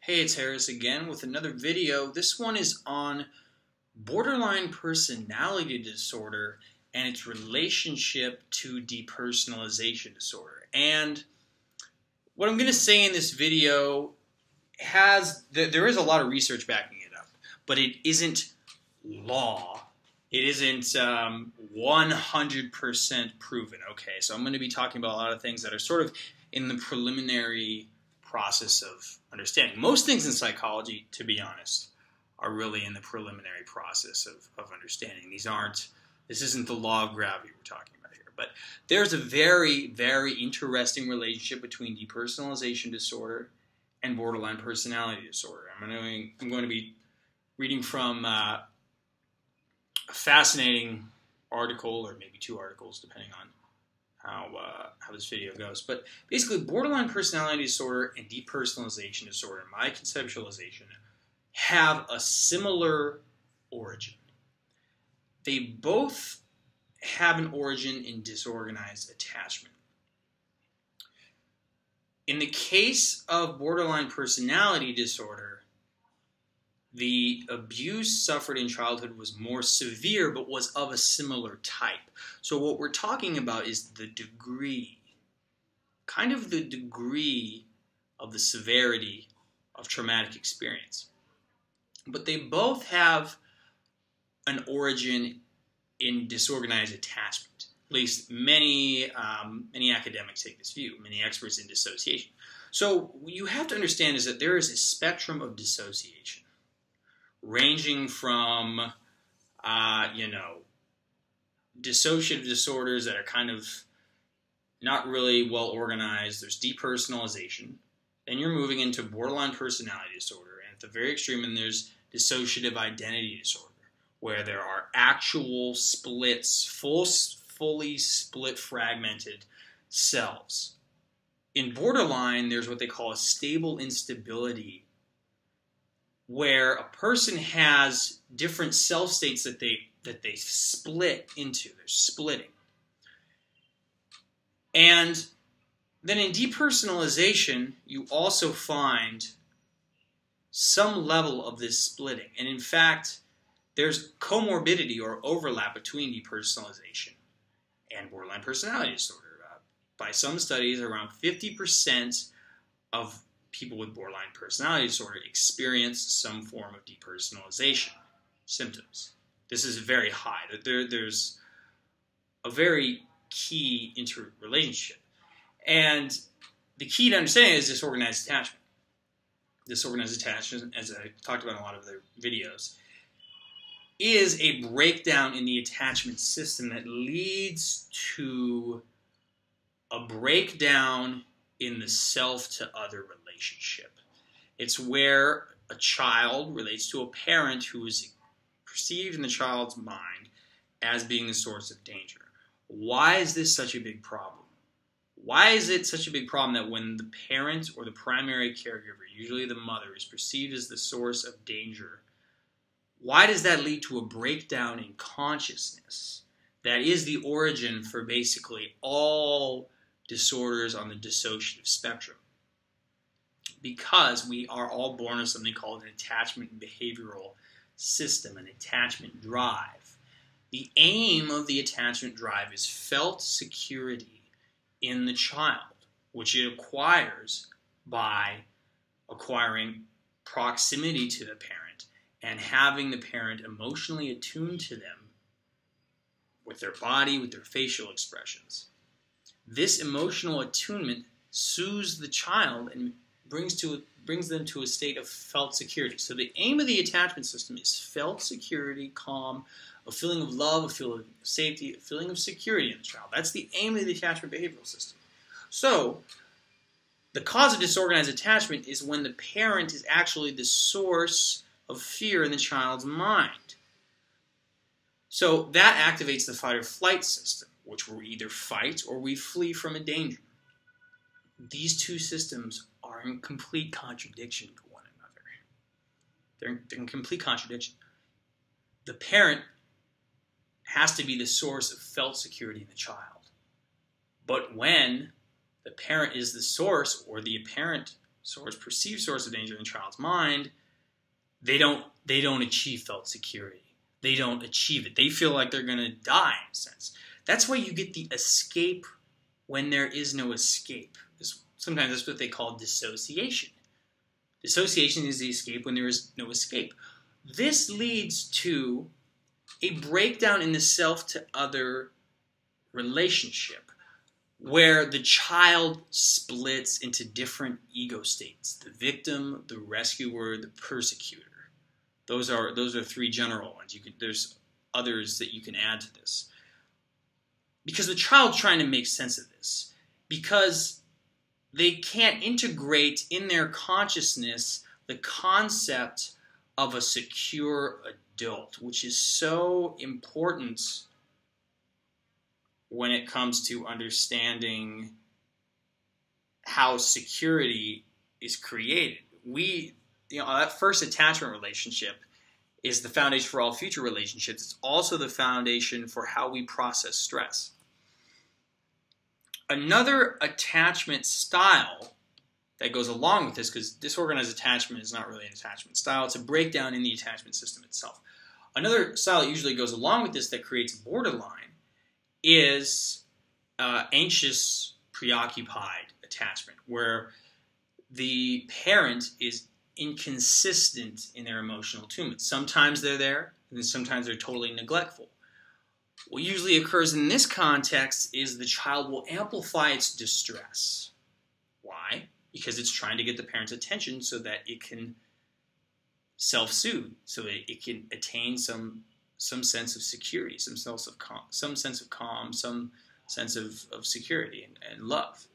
Hey, it's Harris again with another video. This one is on borderline personality disorder and its relationship to depersonalization disorder. And what I'm going to say in this video there is a lot of research backing it up, but it isn't law. It isn't 100% proven. Okay, so I'm going to be talking about a lot of things that are sort of in the preliminary process of understanding. Most things in psychology, to be honest, are really in the preliminary process of understanding. This isn't the law of gravity we're talking about here. But there's a very, very interesting relationship between depersonalization disorder and borderline personality disorder. I'm going to be reading from a fascinating article, or maybe two articles, depending on how this video goes. But basically, borderline personality disorder and depersonalization disorder, in my conceptualization, have a similar origin. They both have an origin in disorganized attachment. In the case of borderline personality disorder, the abuse suffered in childhood was more severe, but was of a similar type. So what we're talking about is the degree, kind of the degree of the severity of traumatic experience. But they both have an origin in disorganized attachment. At least many academics take this view, many experts in dissociation. So what you have to understand is that there is a spectrum of dissociation, ranging from, dissociative disorders that are kind of not really well organized. There's depersonalization. Then you're moving into borderline personality disorder. And at the very extreme, and there's dissociative identity disorder, where there are actual splits, fully split, fragmented selves. In borderline, there's what they call a stable instability, where a person has different self states that they split into. They're splitting. And then in depersonalization, you also find some level of this splitting. And in fact, there's comorbidity or overlap between depersonalization and borderline personality disorder. By some studies, around 50% of people with borderline personality disorder experience some form of depersonalization symptoms. This is very high. There's a very key interrelationship. And the key to understanding is disorganized attachment. Disorganized attachment, as I talked about in a lot of the videos, is a breakdown in the attachment system that leads to a breakdown in the self-to-other relationship. It's where a child relates to a parent who is perceived in the child's mind as being the source of danger. Why is this such a big problem? Why is it such a big problem that when the parent or the primary caregiver, usually the mother, is perceived as the source of danger, why does that lead to a breakdown in consciousness that is the origin for basically all disorders on the dissociative spectrum? Because we are all born with something called an attachment behavioral system, an attachment drive. The aim of the attachment drive is felt security in the child, which it acquires by acquiring proximity to the parent and having the parent emotionally attuned to them with their body, with their facial expressions. This emotional attunement soothes the child and brings them to a state of felt security. So the aim of the attachment system is felt security, calm, a feeling of love, a feeling of safety, a feeling of security in the child. That's the aim of the attachment behavioral system. So the cause of disorganized attachment is when the parent is actually the source of fear in the child's mind. So that activates the fight or flight system, which we either fight or we flee from a danger. These two systems are in complete contradiction to one another. They're in complete contradiction. The parent has to be the source of felt security in the child. But when the parent is the source, or the apparent perceived source of danger in the child's mind, they don't achieve felt security. They don't achieve it. They feel like they're going to die in a sense. That's why you get the escape when there is no escape. Sometimes that's what they call dissociation. Dissociation is the escape when there is no escape. This leads to a breakdown in the self-to-other relationship, where the child splits into different ego states: the victim, the rescuer, the persecutor. Those are three general ones. There's others that you can add to this. Because the child's trying to make sense of this. Because they can't integrate in their consciousness the concept of a secure adult, which is so important when it comes to understanding how security is created. That first attachment relationship is the foundation for all future relationships. It's also the foundation for how we process stress. Another attachment style that goes along with this, because disorganized attachment is not really an attachment style, it's a breakdown in the attachment system itself. Another style that usually goes along with this that creates borderline is anxious, preoccupied attachment, where the parent is inconsistent in their emotional attunement. Sometimes they're there, and then sometimes they're totally neglectful. What usually occurs in this context is the child will amplify its distress. Why? Because it's trying to get the parent's attention so that it can self-soothe, so that it can attain some sense of security, some sense of calm, some sense of security and love.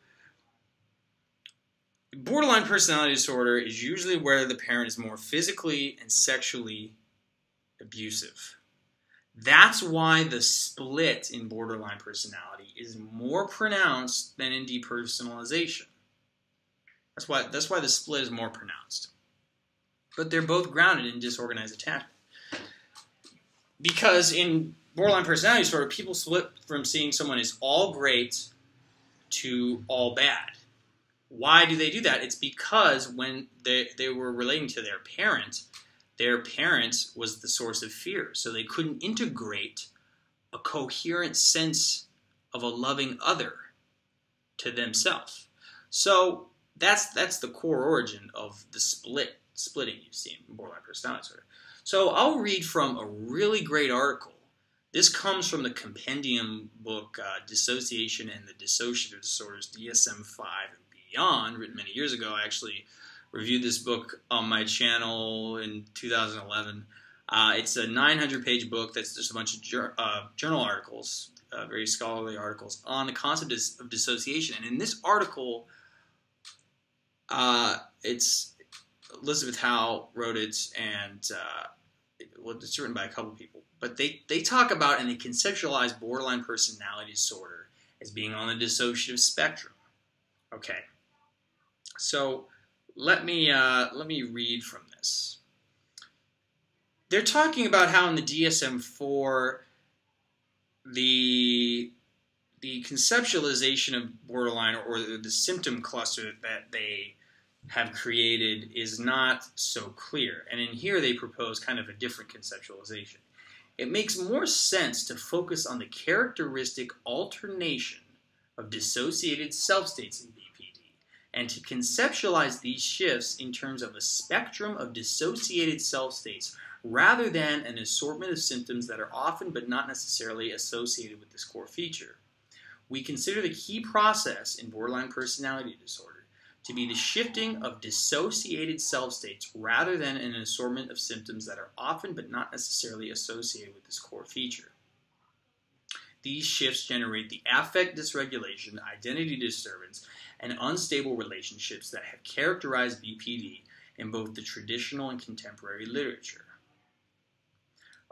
Borderline personality disorder is usually where the parent is more physically and sexually abusive. That's why the split in borderline personality is more pronounced than in depersonalization. That's why the split is more pronounced. But they're both grounded in disorganized attachment. Because in borderline personality disorder, people split from seeing someone as all great to all bad. Why do they do that? It's because when they were relating to their parent was the source of fear. So they couldn't integrate a coherent sense of a loving other to themselves. So that's the core origin of the splitting you see in borderline personality disorder. So I'll read from a really great article. This comes from the compendium book Dissociation and the Dissociative Disorders, DSM-5 and Beyond, written many years ago. I actually reviewed this book on my channel in 2011. It's a 900-page book that's just a bunch of journal articles, very scholarly articles, on the concept of dissociation. And in this article, it's Elizabeth Howell wrote it, and it's written by a couple people. But they talk about and they conceptualize borderline personality disorder as being on the dissociative spectrum. Okay, so let me read from this. They're talking about how in the DSM-4, the conceptualization of borderline, or the symptom cluster that they have created, is not so clear. And in here they propose kind of a different conceptualization. It makes more sense to focus on the characteristic alternation of dissociated self-states in BPD, and to conceptualize these shifts in terms of a spectrum of dissociated self-states rather than an assortment of symptoms that are often but not necessarily associated with this core feature. We consider the key process in borderline personality disorder to be the shifting of dissociated self-states rather than an assortment of symptoms that are often but not necessarily associated with this core feature. These shifts generate the affect dysregulation, identity disturbance, and unstable relationships that have characterized BPD in both the traditional and contemporary literature.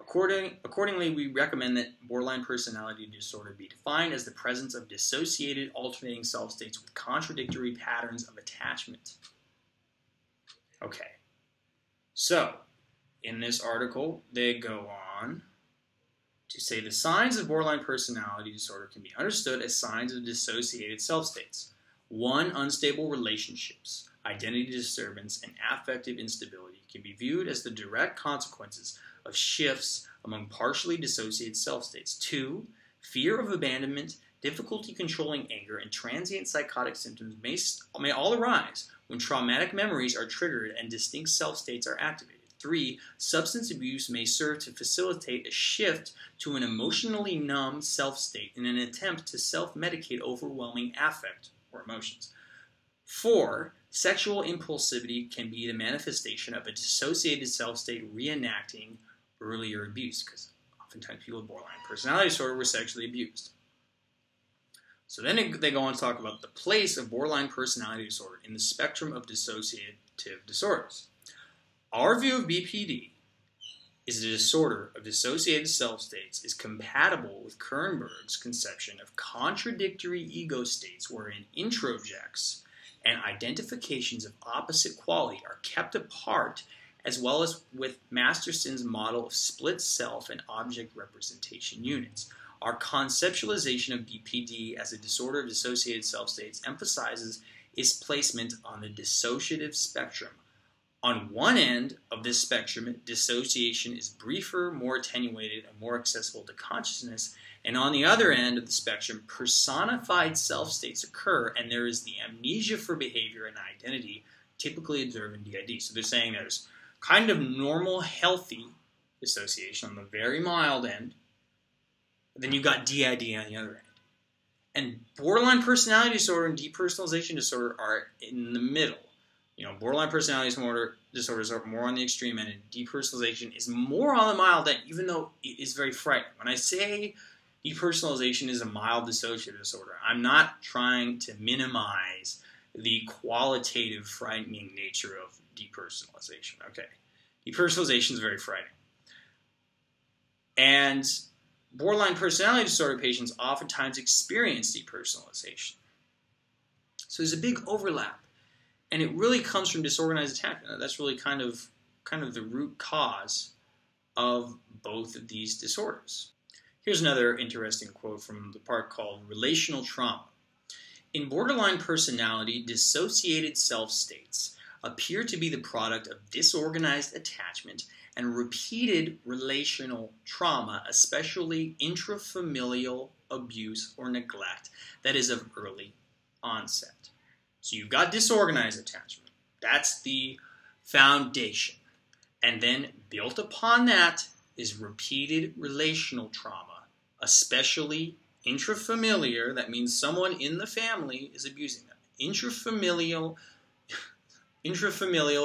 Accordingly, we recommend that borderline personality disorder be defined as the presence of dissociated alternating self-states with contradictory patterns of attachment. Okay, so in this article, they go on to say the signs of borderline personality disorder can be understood as signs of dissociated self-states. 1. Unstable relationships. identity disturbance, and affective instability can be viewed as the direct consequences of shifts among partially dissociated self states. 2. Fear of abandonment, difficulty controlling anger, and transient psychotic symptoms may all arise when traumatic memories are triggered and distinct self states are activated. 3. Substance abuse may serve to facilitate a shift to an emotionally numb self state in an attempt to self-medicate overwhelming affect or emotions. 4. Sexual impulsivity can be the manifestation of a dissociated self state reenacting earlier abuse, because oftentimes people with borderline personality disorder were sexually abused. So then they go on to talk about the place of borderline personality disorder in the spectrum of dissociative disorders. Our view of BPD is the disorder of dissociated self states is compatible with Kernberg's conception of contradictory ego states wherein introjects and identifications of opposite quality are kept apart, as well as with Masterson's model of split self and object representation units. Our conceptualization of BPD as a disorder of dissociated self states emphasizes its placement on the dissociative spectrum. On one end of this spectrum, dissociation is briefer, more attenuated, and more accessible to consciousness. And on the other end of the spectrum, personified self-states occur, and there is the amnesia for behavior and identity typically observed in DID. So they're saying there's kind of normal, healthy dissociation on the very mild end, but then you've got DID on the other end. And borderline personality disorder and depersonalization disorder are in the middle. Borderline personality disorders are more on the extreme end, and depersonalization is more on the mild end, even though it is very frightening. When I say depersonalization is a mild dissociative disorder, I'm not trying to minimize the qualitative frightening nature of depersonalization. Okay, depersonalization is very frightening. And borderline personality disorder patients oftentimes experience depersonalization. So there's a big overlap. And it really comes from disorganized attachment. That's really kind of the root cause of both of these disorders. Here's another interesting quote from the part called Relational Trauma. In borderline personality, dissociated self states appear to be the product of disorganized attachment and repeated relational trauma, especially intrafamilial abuse or neglect that is of early onset. So you've got disorganized attachment. That's the foundation. And then built upon that is repeated relational trauma, especially intrafamiliar. That means someone in the family is abusing them. Intrafamilial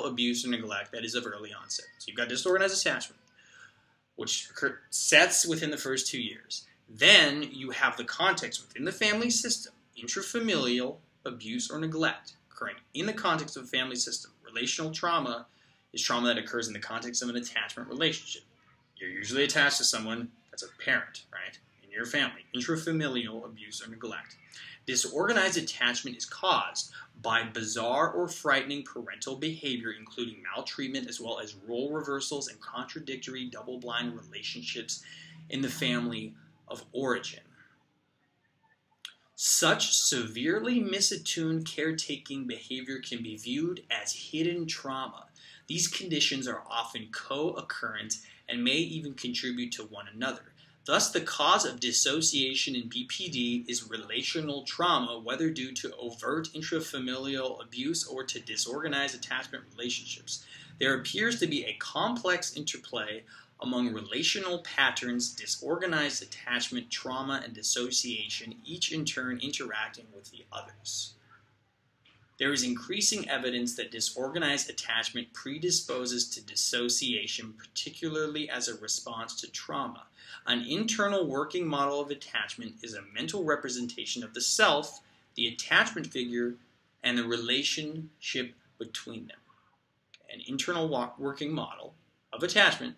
abuse or neglect that is of early onset. So you've got disorganized attachment, which sets within the first 2 years. Then you have the context within the family system, intrafamilial abuse or neglect occurring in the context of a family system. Relational trauma is trauma that occurs in the context of an attachment relationship. You're usually attached to someone that's a parent, right, in your family. Intrafamilial abuse or neglect. Disorganized attachment is caused by bizarre or frightening parental behavior, including maltreatment, as well as role reversals and contradictory double-blind relationships in the family of origin. Such severely misattuned caretaking behavior can be viewed as hidden trauma. These conditions are often co-occurrent and may even contribute to one another. Thus, the cause of dissociation in BPD is relational trauma, whether due to overt intrafamilial abuse or to disorganized attachment relationships. There appears to be a complex interplay among relational patterns, disorganized attachment, trauma, and dissociation, each in turn interacting with the others. There is increasing evidence that disorganized attachment predisposes to dissociation, particularly as a response to trauma. An internal working model of attachment is a mental representation of the self, the attachment figure, and the relationship between them. An internal working model of attachment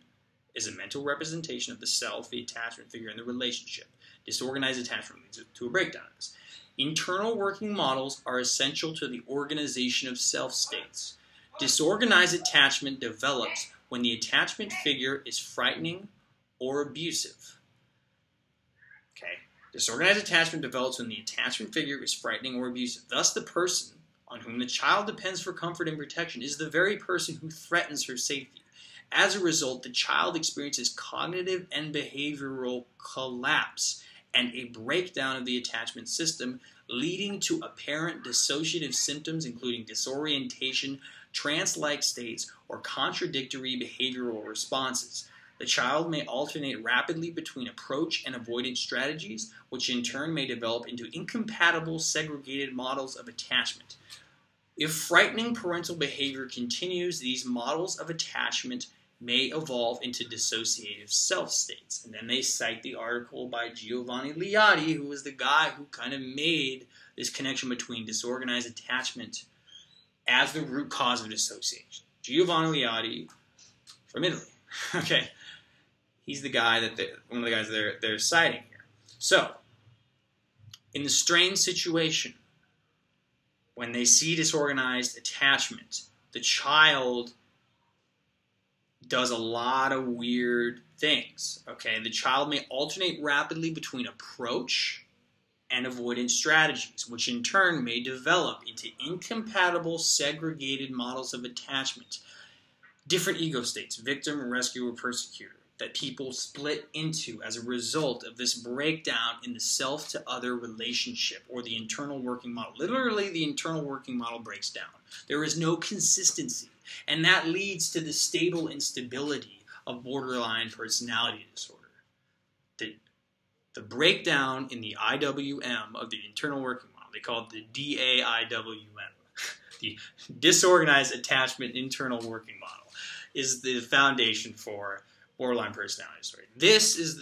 is a mental representation of the self, the attachment figure, and the relationship. Disorganized attachment leads to a breakdown of this. Internal working models are essential to the organization of self states. Disorganized attachment develops when the attachment figure is frightening or abusive. Okay. Disorganized attachment develops when the attachment figure is frightening or abusive. Thus, the person on whom the child depends for comfort and protection, is the very person who threatens her safety. As a result, the child experiences cognitive and behavioral collapse and a breakdown of the attachment system, leading to apparent dissociative symptoms including disorientation, trance-like states, or contradictory behavioral responses. The child may alternate rapidly between approach and avoidance strategies, which in turn may develop into incompatible segregated models of attachment. If frightening parental behavior continues, these models of attachment may evolve into dissociative self-states. And then they cite the article by Giovanni Liotti, who was the guy who kind of made this connection between disorganized attachment as the root cause of dissociation. Giovanni Liotti from Italy. Okay. He's the guy one of the guys they're citing here. So, in the strained situation, when they see disorganized attachment, the child does a lot of weird things. Okay, the child may alternate rapidly between approach and avoidance strategies, which in turn may develop into incompatible segregated models of attachment. Different ego states, victim, rescuer, persecutor, that people split into as a result of this breakdown in the self-to-other relationship, or the internal working model. Literally, the internal working model breaks down. There is no consistency, and that leads to the stable instability of borderline personality disorder. The breakdown in the IWM of the internal working model, they call it the DAIWM, the Disorganized Attachment Internal Working Model, is the foundation for borderline personality disorder. This is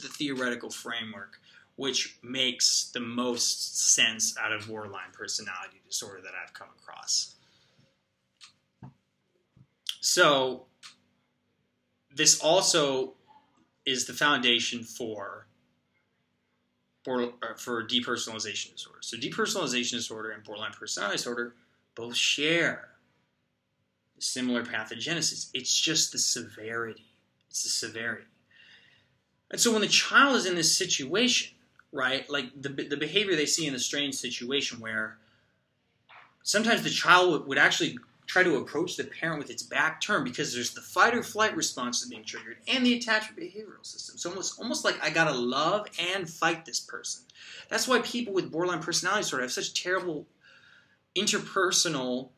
the theoretical framework which makes the most sense out of borderline personality disorder that I've come across. So this also is the foundation for depersonalization disorder. So depersonalization disorder and borderline personality disorder both share similar pathogenesis. It's just the severity. It's the severity. And so when the child is in this situation, right, like the behavior they see in the strange situation where sometimes the child would actually try to approach the parent with its back turned because there's the fight or flight response that's being triggered and the attachment behavioral system. So almost like I gotta love and fight this person. That's why people with borderline personality disorder have such terrible interpersonal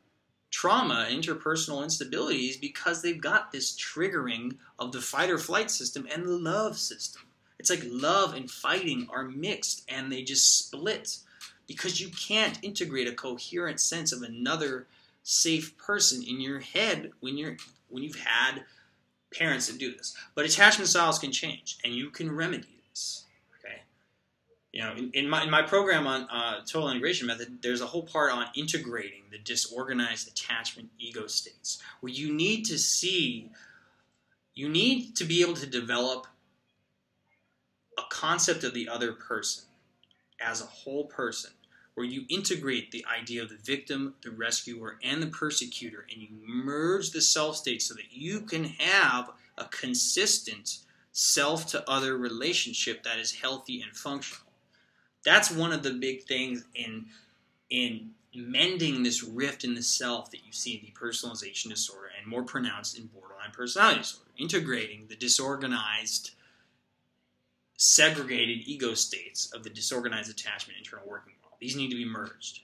trauma, interpersonal instabilities, because they've got this triggering of the fight or flight system and the love system. It's like love and fighting are mixed and they just split because you can't integrate a coherent sense of another safe person in your head when you've had parents that do this. But attachment styles can change and you can remedy this. Okay, you know, in my program on total integration method, there's a whole part on integrating the disorganized attachment ego states, where you need to be able to develop a concept of the other person as a whole person, where you integrate the idea of the victim, the rescuer, and the persecutor, and you merge the self state so that you can have a consistent self-to-other relationship that is healthy and functional. That's one of the big things in mending this rift in the self that you see in depersonalization disorder and more pronounced in borderline personality disorder. Integrating the disorganized, segregated ego states of the disorganized attachment internal working model. These need to be merged.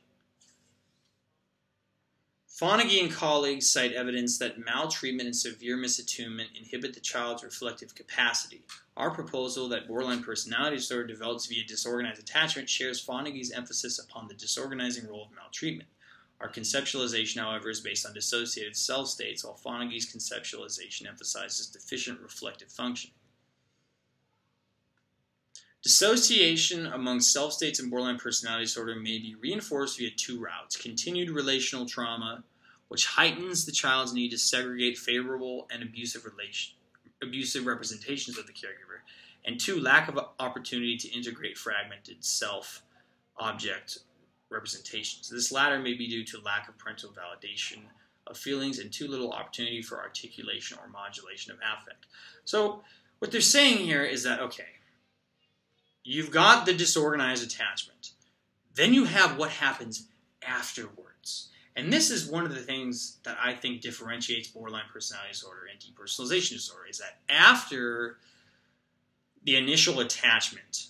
Fonagy and colleagues cite evidence that maltreatment and severe misattunement inhibit the child's reflective capacity. Our proposal that borderline personality disorder develops via disorganized attachment shares Fonagy's emphasis upon the disorganizing role of maltreatment. Our conceptualization, however, is based on dissociated self states, while Fonagy's conceptualization emphasizes deficient reflective functioning. Dissociation among self-states and borderline personality disorder may be reinforced via two routes: continued relational trauma, which heightens the child's need to segregate favorable and abusive representations of the caregiver, and two, lack of opportunity to integrate fragmented self-object representations. This latter may be due to lack of parental validation of feelings and too little opportunity for articulation or modulation of affect. So what they're saying here is that, okay, you've got the disorganized attachment. Then you have what happens afterwards. And this is one of the things that I think differentiates borderline personality disorder and depersonalization disorder, is that after the initial attachment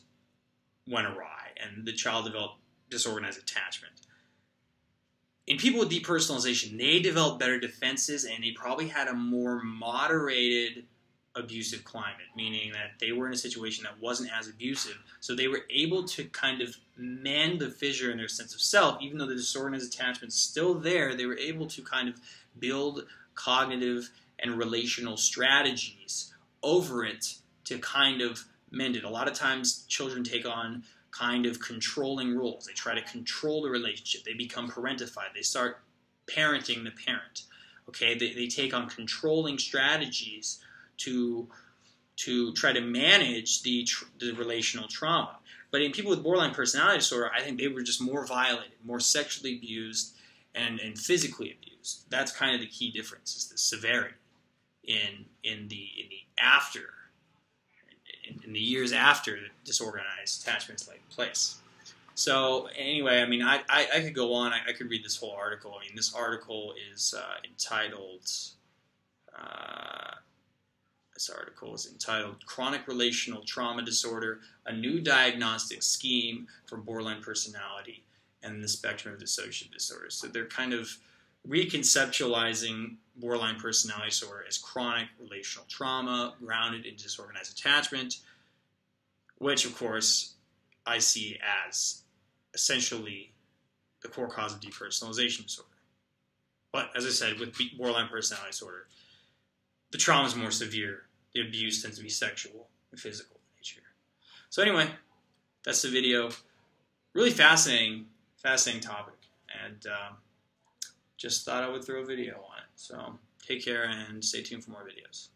went awry and the child developed disorganized attachment, in people with depersonalization, they developed better defenses and they probably had a more moderated abusive climate, meaning that they were in a situation that wasn't as abusive, so they were able to kind of mend the fissure in their sense of self. Even though the disorganized attachment's still there, they were able to kind of build cognitive and relational strategies over it to kind of mend it. A lot of times children take on kind of controlling roles. They try to control the relationship. They become parentified. They start parenting the parent. Okay, they take on controlling strategies to try to manage the relational trauma. But in people with borderline personality disorder, I think they were just more violated, more sexually abused, and physically abused. That's kind of the key difference, is the severity in the years after disorganized attachments take place. So anyway, I mean, I could go on. I could read this whole article. I mean, this article is entitled. This article is entitled "Chronic Relational Trauma Disorder: A New Diagnostic Scheme for Borderline Personality and the Spectrum of Dissociative Disorders." So they're kind of reconceptualizing borderline personality disorder as chronic relational trauma grounded in disorganized attachment, which, of course, I see as essentially the core cause of depersonalization disorder. But as I said, with borderline personality disorder, the trauma is more severe. The abuse tends to be sexual and physical in nature. So anyway, that's the video. Really fascinating topic. And just thought I would throw a video on it. So take care and stay tuned for more videos.